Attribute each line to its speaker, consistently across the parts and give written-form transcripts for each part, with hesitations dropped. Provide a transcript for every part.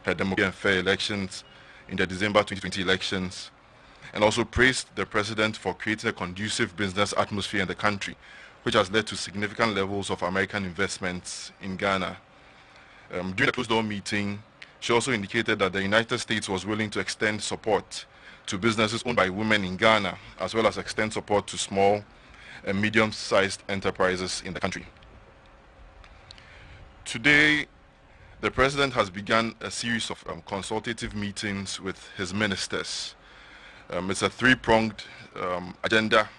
Speaker 1: had democratic and fair elections in the December 2020 elections, and also praised the president for creating a conducive business atmosphere in the country, which has led to significant levels of American investments in Ghana. During the closed-door meeting, she also indicated that the United States was willing to extend support to businesses owned by women in Ghana, as well as extend support to small and medium-sized enterprises in the country. Today, the President has begun a series of consultative meetings with his ministers. It's a three-pronged agenda.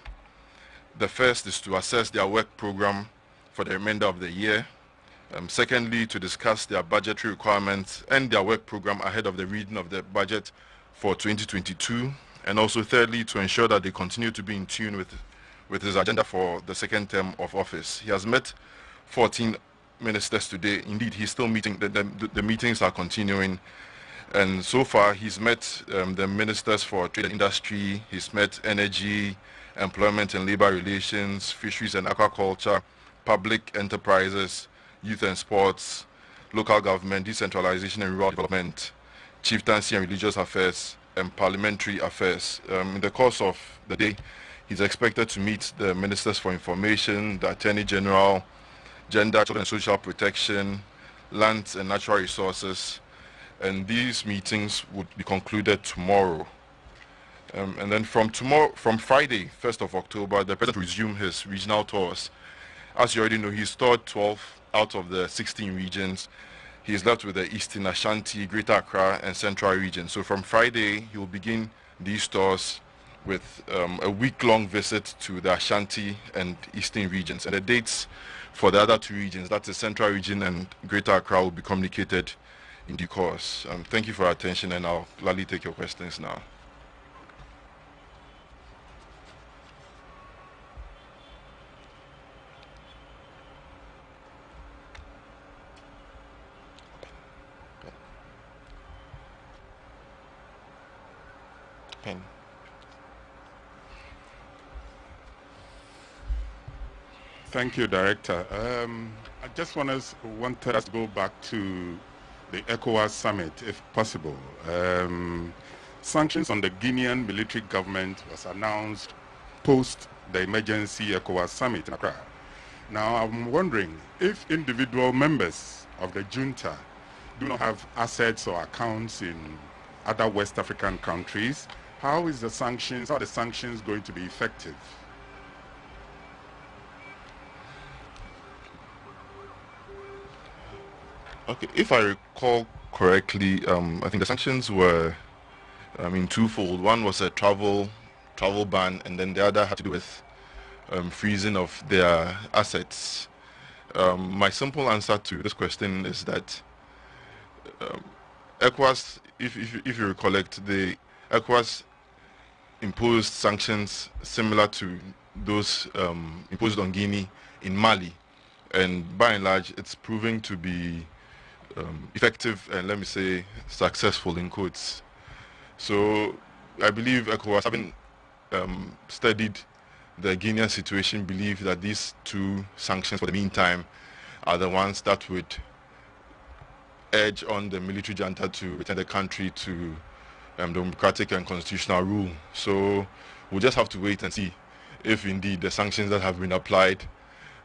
Speaker 1: The first is to assess their work program for the remainder of the year. Secondly, to discuss their budgetary requirements and their work program ahead of the reading of the budget for 2022. And also thirdly, to ensure that they continue to be in tune with his agenda for the second term of office. He has met 14 ministers today. Indeed, he's still meeting. The meetings are continuing. And so far, he's met the ministers for trade and industry. He's met energy, employment and labor relations, fisheries and aquaculture, public enterprises, youth and sports, local government, decentralization and rural development, chieftaincy and religious affairs, and parliamentary affairs. In the course of the day, he's expected to meet the ministers for information, the attorney general, gender, children and social protection, lands and natural resources, and these meetings would be concluded tomorrow. And then from Friday, 1st of October, the President will resume his regional tours. As you already know, he's toured 12 out of the 16 regions. He's left with the Eastern Ashanti, Greater Accra, and Central region. So from Friday, he will begin these tours with a week-long visit to the Ashanti and Eastern regions. And the dates for the other two regions, that's the Central region and Greater Accra, will be communicated in due course. Thank you for your attention, and I'll gladly take your questions now. Pen.
Speaker 2: Thank you, Director. I just wanted us to go back to the ECOWAS summit, if possible. Sanctions on the Guinean military government was announced post the emergency ECOWAS summit in Accra. Now, I'm wondering if individual members of the junta do not have assets or accounts in other West African countries, how are the sanctions going to be effective?
Speaker 1: Okay, if I recall correctly, I think the sanctions were in twofold. One was a travel ban, and then the other had to do with freezing of their assets. My simple answer to this question is that ECOWAS, if you recollect, the ECOWAS imposed sanctions similar to those imposed on Guinea in Mali, and by and large, it's proving to be effective and, let me say, successful in quotes. So I believe ECOWAS, having studied the Guinean situation, believe that these two sanctions for the meantime are the ones that would urge on the military junta to return the country to democratic and constitutional rule. So we'll just have to wait and see if indeed the sanctions that have been applied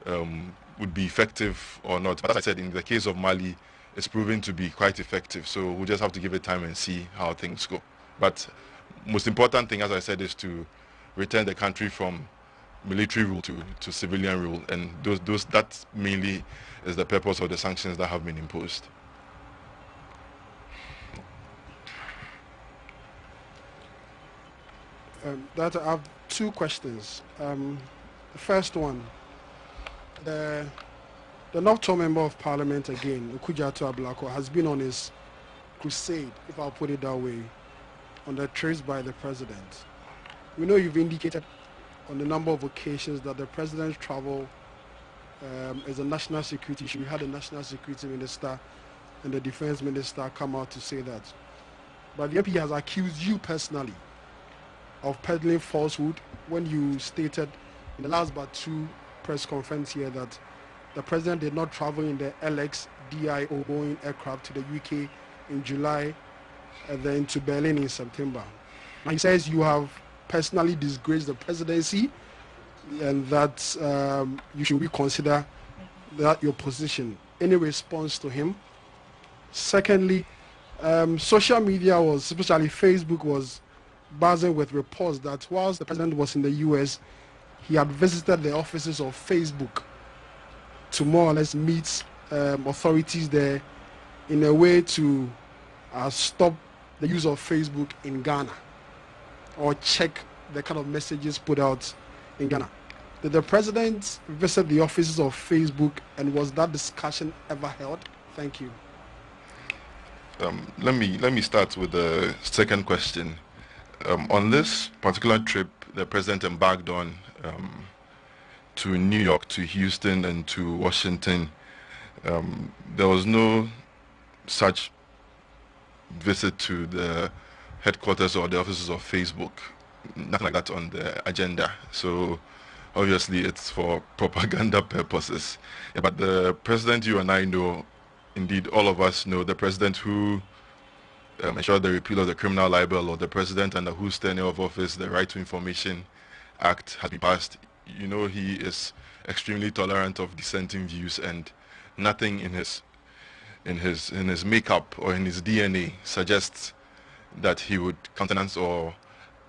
Speaker 1: would be effective or not. But as I said, in the case of Mali, it's proven to be quite effective. So we'll just have to give it time and see how things go. But most important thing, as I said, is to return the country from military rule to civilian rule. And that mainly is the purpose of the sanctions that have been imposed.
Speaker 3: I have two questions. The first one, the North member of Parliament again, Okudzato Ablako, has been on his crusade, if I'll put it that way, on the trips by the president. We know you've indicated on a number of occasions that the president's travel is a national security issue. We had the national security minister and the defense minister come out to say that. But the MP has accused you personally of peddling falsehood when you stated in the last but two press conference here that the president did not travel in the LX DIO Boeing aircraft to the UK in July and then to Berlin in September. And he says you have personally disgraced the presidency and that you should reconsider that your position. Any response to him? Secondly, social media was, especially Facebook, was buzzing with reports that whilst the president was in the US, he had visited the offices of Facebook to more or less meet authorities there in a way to stop the use of Facebook in Ghana or check the kind of messages put out in Ghana. Did the president visit the offices of Facebook, and was that discussion ever held? Thank you.
Speaker 1: Let me start with the second question. On this particular trip, the president embarked on to New York, to Houston, and to Washington. There was no such visit to the headquarters or the offices of Facebook. Nothing like that on the agenda. So obviously it's for propaganda purposes. Yeah, but the president, you and I know, indeed all of us know, the president who ensured the repeal of the criminal libel, or the president under whose tenure of office the Right to Information Act has been passed. You know, he is extremely tolerant of dissenting views, and nothing in his makeup or in his DNA suggests that he would countenance or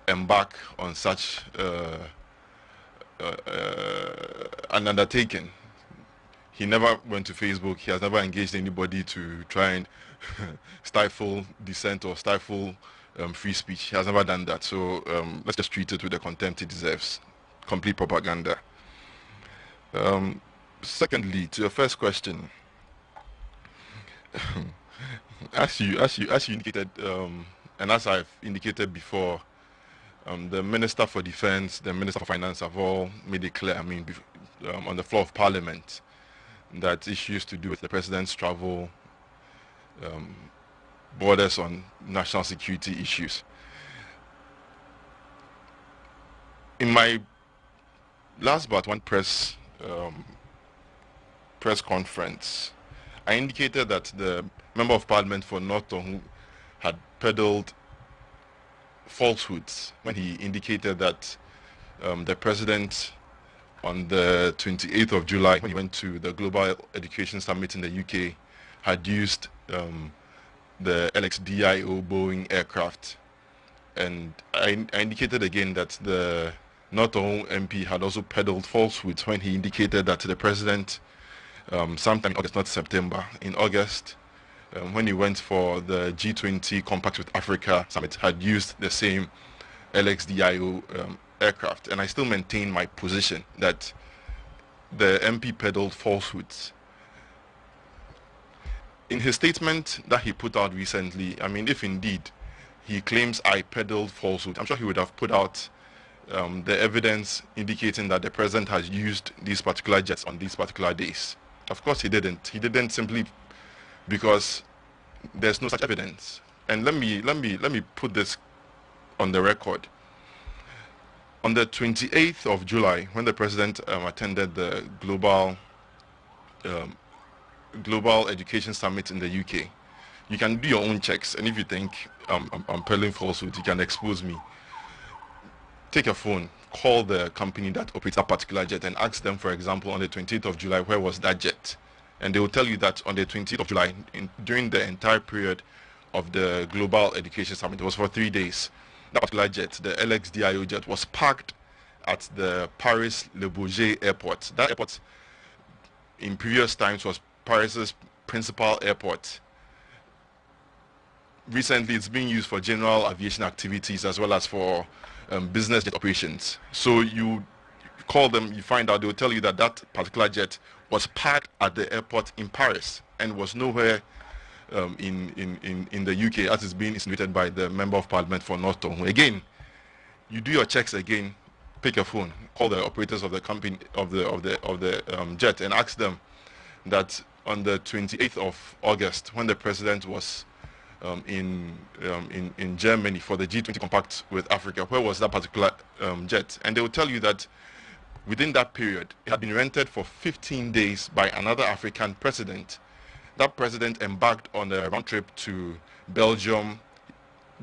Speaker 1: embark on such an undertaking. He never went to Facebook. He has never engaged anybody to try and stifle dissent or stifle free speech. He has never done that. So let's just treat it with the contempt it deserves. Complete propaganda. Secondly, to your first question, as you indicated, and as I've indicated before, the Minister for Defense, the Minister for Finance have all made it clear, on the floor of Parliament, that issues to do with the President's travel, borders on national security issues. In my last but one press conference, I indicated that the Member of Parliament for North Tongu had peddled falsehoods when he indicated that the President, on the 28th of July, when he went to the Global Education Summit in the UK, had used the LXDIO Boeing aircraft. And I indicated again that the North Tongu MP had also peddled falsehoods when he indicated that the President, sometime in August, not September, in August, when he went for the G20 Compact with Africa Summit, had used the same LXDIO aircraft. And I still maintain my position that the MP peddled falsehoods. In his statement that he put out recently, if indeed he claims I peddled falsehood, I'm sure he would have put out the evidence indicating that the President has used these particular jets on these particular days. Of course he didn't. He didn't simply because there's no such evidence. And let me put this on the record. On the 28th of July, when the President attended the Global Education Summit in the UK, you can do your own checks, and if you think I'm peddling falsehoods, you can expose me. Take a phone, call the company that operates that particular jet and ask them, for example, on the 28th of July, where was that jet? And they will tell you that on the 20th of July, during the entire period of the Global Education Summit, it was for 3 days, that particular jet, the LXDIO jet, was parked at the Paris Le Bourget airport. That airport, in previous times, was Paris's principal airport. Recently, it's being used for general aviation activities as well as for business jet operations. So you call them, you find out, they will tell you that that particular jet was parked at the airport in Paris and was nowhere in the UK, as is being insinuated by the Member of Parliament for North Tongu. Again, you do your checks again, pick a phone, call the operators of the company of the jet and ask them that on the 28th of August, when the President was in Germany for the G20 Compact with Africa, where was that particular jet? And they will tell you that within that period, it had been rented for 15 days by another African president. that president embarked on a round trip to Belgium,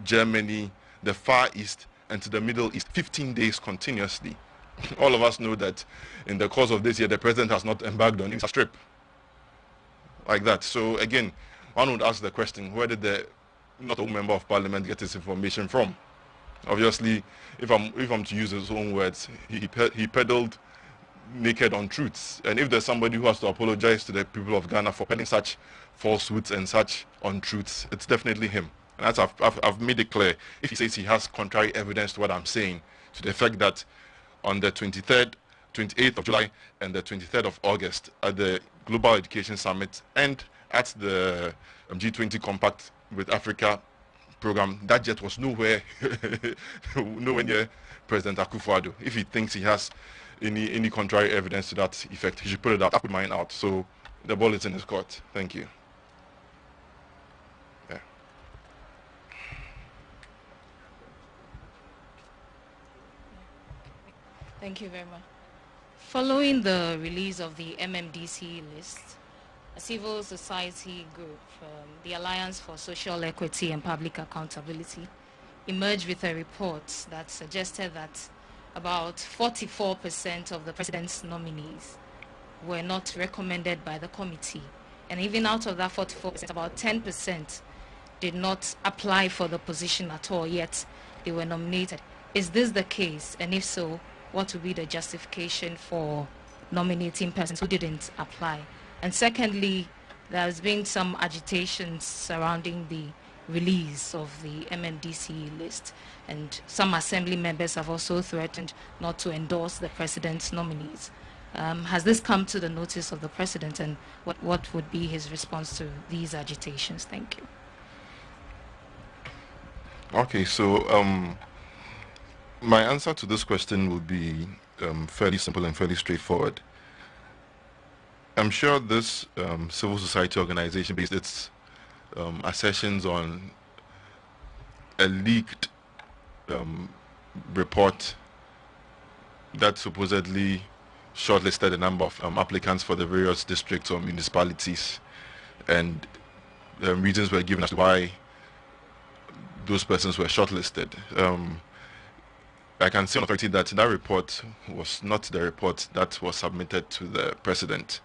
Speaker 1: Germany, the Far East, and to the Middle East, 15 days continuously. All of us know that in the course of this year, the president has not embarked on a trip like that. So again, one would ask the question, where did the not a member of parliament get his information from? Obviously, if I'm to use his own words, he peddled naked untruths. And if there's somebody who has to apologize to the people of Ghana for peddling such falsehoods and such untruths, it's definitely him. And as I've made it clear, if he says he has contrary evidence to what I'm saying, to the effect that on the 23rd, 28th of July and the 23rd of August at the Global Education Summit and at the G20 Compact with Africa program, that jet was nowhere near President Akufo-Addo. If he thinks he has any contrary evidence to that effect, he should put it out. I put mine out. So the ball is in his court. Thank you. Yeah.
Speaker 4: Thank you very much. Following the release of the MMDC list, a civil society group, the Alliance for Social Equity and Public Accountability, emerged with a report that suggested that about 44% of the president's nominees were not recommended by the committee. And even out of that 44%, about 10% did not apply for the position at all, yet they were nominated. Is this the case? And if so, what would be the justification for nominating persons who didn't apply? And secondly, there's been some agitation surrounding the release of the MMDC list, and some assembly members have also threatened not to endorse the president's nominees. Has this come to the notice of the president, and what would be his response to these agitations? Thank you.
Speaker 1: Okay, so my answer to this question will be fairly simple and fairly straightforward. I'm sure this civil society organization based its assertions on a leaked report that supposedly shortlisted a number of applicants for the various districts or municipalities, and reasons were given as to why those persons were shortlisted. I can say on authority that that report was not the report that was submitted to the president.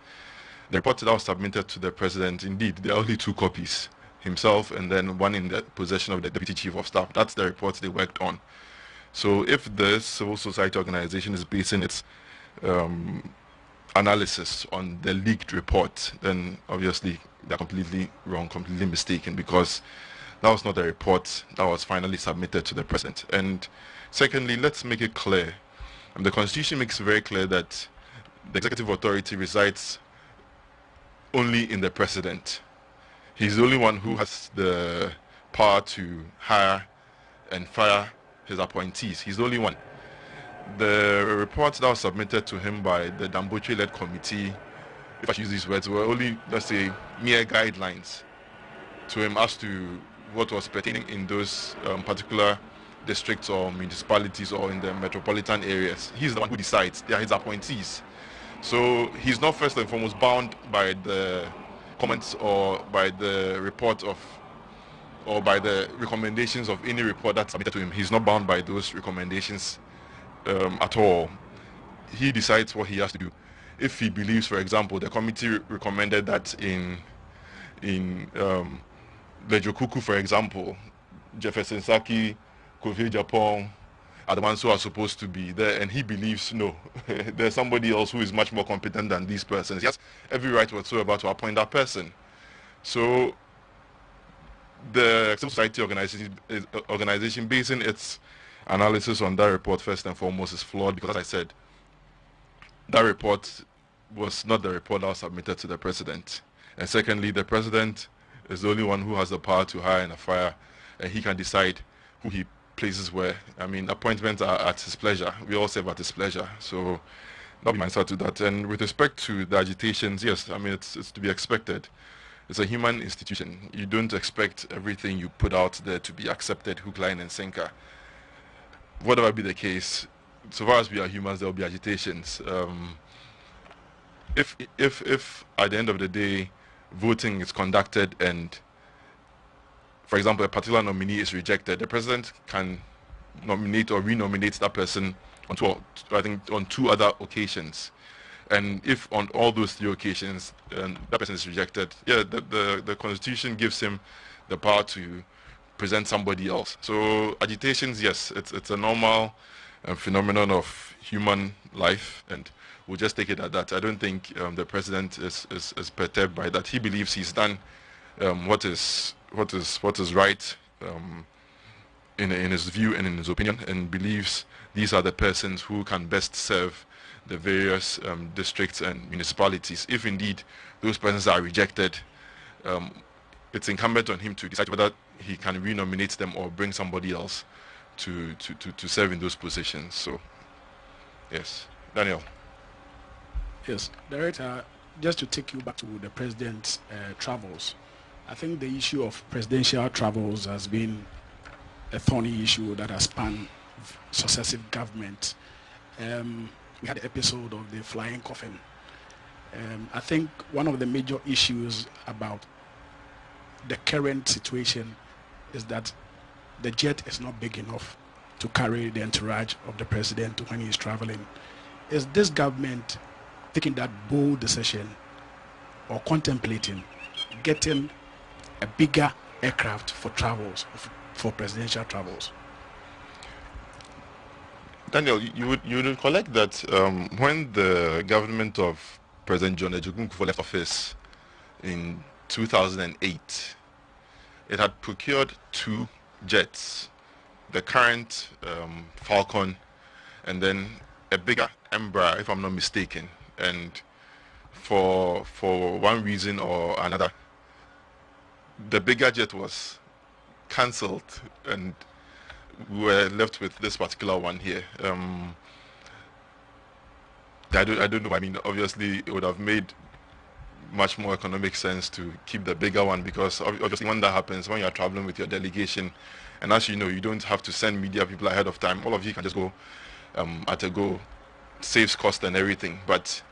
Speaker 1: The report that was submitted to the president, indeed, there are only two copies, himself and then one in the possession of the deputy chief of staff. That's the report they worked on. So if the civil society organization is basing its analysis on the leaked report, then obviously they're completely wrong, completely mistaken, because that was not the report that was finally submitted to the president. And secondly, let's make it clear. The Constitution makes it very clear that the executive authority resides only in the president. He's the only one who has the power to hire and fire his appointees. He's the only one. The report that was submitted to him by the Damboche-led committee, if I use these words, were only, let's say, mere guidelines to him as to what was pertaining in those particular districts or municipalities or in the metropolitan areas. He's the one who decides. They are his appointees. So he's not first and foremost bound by the comments or by the report of, or by the recommendations of any report that's submitted to him. He's not bound by those recommendations at all. He decides what he has to do. If he believes, for example, the committee recommended that in Lejokuku, for example, Jefferson Saki, Kofi Japan are the ones who are supposed to be there, and he believes no, there's somebody else who is much more competent than these persons. He has every right whatsoever to appoint that person. So the civil society organization basing its analysis on that report first and foremost is flawed, because as I said, that report was not the report that was submitted to the president. And secondly, the president is the only one who has the power to hire and fire, and he can decide who he places where. I mean, appointments are at his pleasure. We all serve at his pleasure. So that'll be my answer to that. And with respect to the agitations, yes, I mean, it's to be expected. It's a human institution. You don't expect everything you put out there to be accepted hook, line, and sinker. Whatever be the case, so far as we are humans, there will be agitations. If at the end of the day, voting is conducted and, for example, a particular nominee is rejected, the president can nominate or renominate that person on two other occasions. And if on all those three occasions that person is rejected, the Constitution gives him the power to present somebody else. So agitations, yes, it's a normal phenomenon of human life, and we'll just take it at that. I don't think the president is perturbed by that. He believes he's done what is right in his view and in his opinion, and believes these are the persons who can best serve the various districts and municipalities. If indeed those persons are rejected, it's incumbent on him to decide whether he can renominate them or bring somebody else to serve in those positions. So, yes. Daniel.
Speaker 5: Yes, Director, just to take you back to the president's travels, I think the issue of presidential travels has been a thorny issue that has spanned successive governments. We had the episode of the flying coffin. I think one of the major issues about the current situation is that the jet is not big enough to carry the entourage of the president when he's traveling. Is this government taking that bold decision or contemplating getting a bigger aircraft for travels, for presidential travels?
Speaker 1: Daniel, you would recollect that when the government of President John Ejiogun left office in 2008, it had procured 2 jets, the current Falcon, and then a bigger Embraer, if I'm not mistaken. And for one reason or another, the bigger jet was cancelled, and we were left with this particular one here. I don't know. I mean, obviously, it would have made much more economic sense to keep the bigger one, because obviously when that happens, when you're traveling with your delegation, and as you know, you don't have to send media people ahead of time. All of you can just go at a go, saves cost and everything. But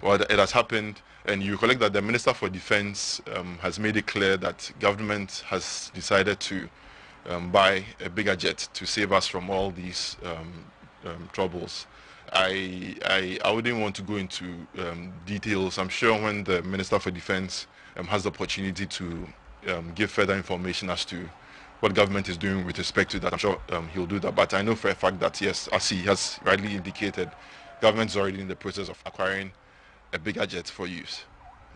Speaker 1: well, it has happened, and you collect that the Minister for Defense has made it clear that government has decided to buy a bigger jet to save us from all these troubles. I wouldn't want to go into details. I'm sure when the Minister for Defense has the opportunity to give further information as to what government is doing with respect to that, I'm sure he'll do that. But I know for a fact that, yes, as he has rightly indicated, government is already in the process of acquiring a bigger jet for use.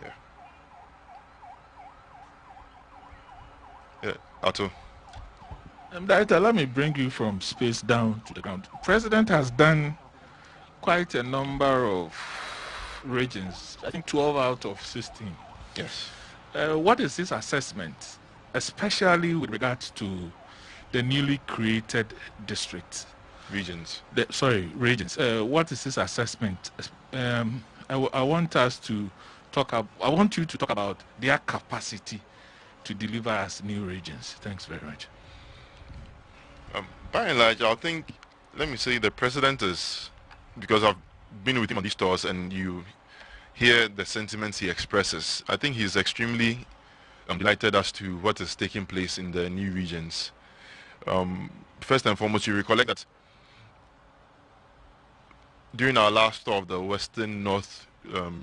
Speaker 1: Yeah. Yeah, Otto.
Speaker 6: Director, let me bring you from space down to the ground. President has done quite a number of regions, I think 12 out of 16.
Speaker 1: Yes.
Speaker 6: What is his assessment, especially with regards to the newly created districts?
Speaker 1: Regions.
Speaker 6: Regions. What is his assessment? I want us to talk. I want you to talk about their capacity to deliver as new regions. Thanks very much.
Speaker 1: By and large, I think, let me say, the president is, because I've been with him on these tours and you hear the sentiments he expresses, I think he's extremely delighted as to what is taking place in the new regions. First and foremost, you recollect that during our last tour of the Western North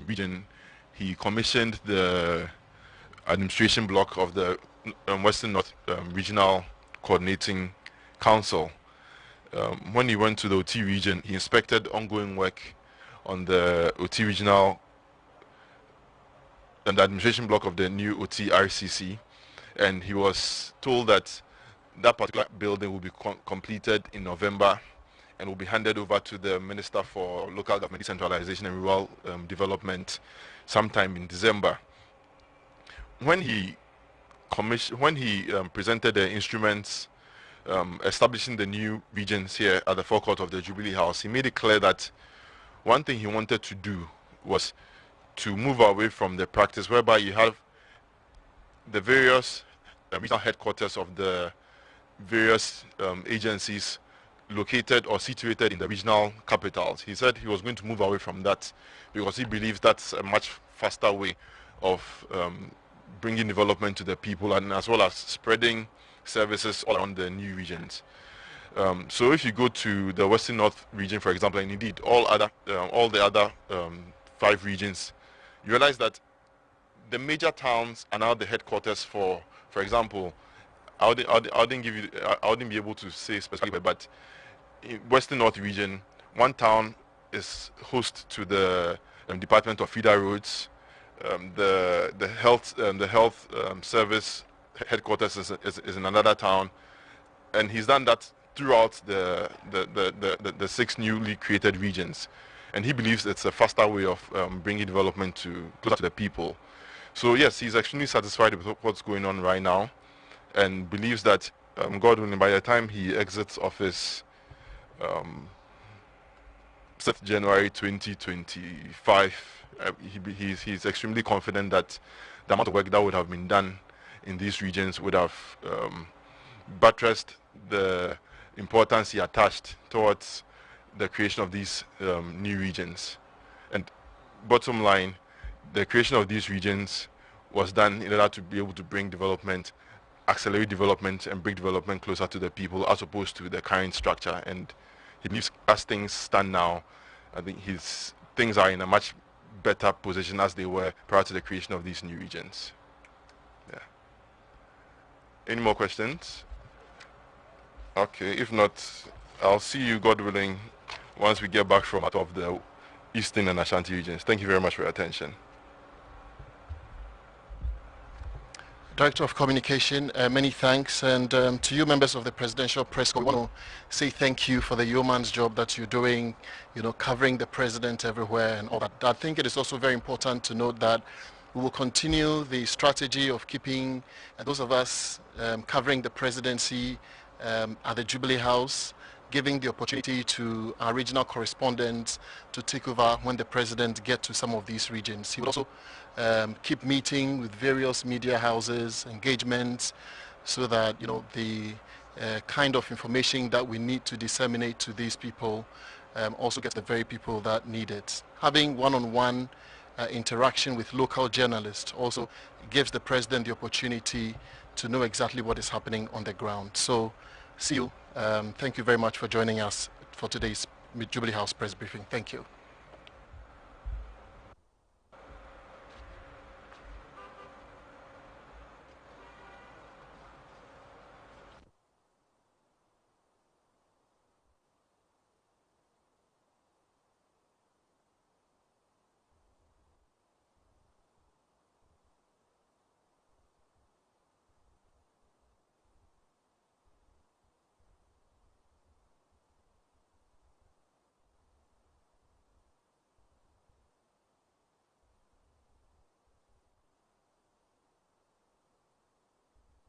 Speaker 1: region, he commissioned the administration block of the Western North Regional Coordinating Council. When he went to the OT region, he inspected ongoing work on the OT regional and the administration block of the new OT RCC, and he was told that that particular building will be completed in November and will be handed over to the Minister for Local Government Decentralization and Rural Development sometime in December. When he presented the instruments establishing the new regions here at the forecourt of the Jubilee House, he made it clear that one thing he wanted to do was to move away from the practice whereby you have the various regional headquarters of the various agencies located or situated in the regional capitals. He said he was going to move away from that because he believes that's a much faster way of bringing development to the people, and as well as spreading services all around the new regions. So if you go to the Western North region, for example, and indeed all the other 5 regions, you realize that the major towns are now the headquarters for example, I wouldn't be able to say specifically, but in Western North region, one town is host to the Department of Feeder Roads. The health service headquarters is in another town, and he's done that throughout the 6 newly created regions, and he believes it's a faster way of bringing development closer to the people. So yes, he's extremely satisfied with what's going on right now, and believes that God willing, by the time he exits office, 6th January 2025, he's extremely confident that the amount of work that would have been done in these regions would have buttressed the importance he attached towards the creation of these new regions. And bottom line, the creation of these regions was done in order to be able to bring development, accelerate development, and bring development closer to the people, as opposed to the current structure. And he believes, as things stand now, I think things are in a much better position as they were prior to the creation of these new regions. Yeah. Any more questions? Okay, if not, I'll see you, God willing, once we get back from out of the Eastern and Ashanti regions. Thank you very much for your attention.
Speaker 7: Director of Communication, many thanks, and to you members of the Presidential Press Corps, I want to say thank you for the yeoman's job that you're doing, covering the President everywhere and all that. I think it is also very important to note that we will continue the strategy of keeping those of us covering the presidency at the Jubilee House, giving the opportunity to our regional correspondents to take over when the President gets to some of these regions. He will also keep meeting with various media houses, engagements, so that the kind of information that we need to disseminate to these people also gets the very people that need it. Having one-on-one interaction with local journalists also gives the President the opportunity to know exactly what is happening on the ground. So, see you. Thank you very much for joining us for today's Jubilee House press briefing. Thank you.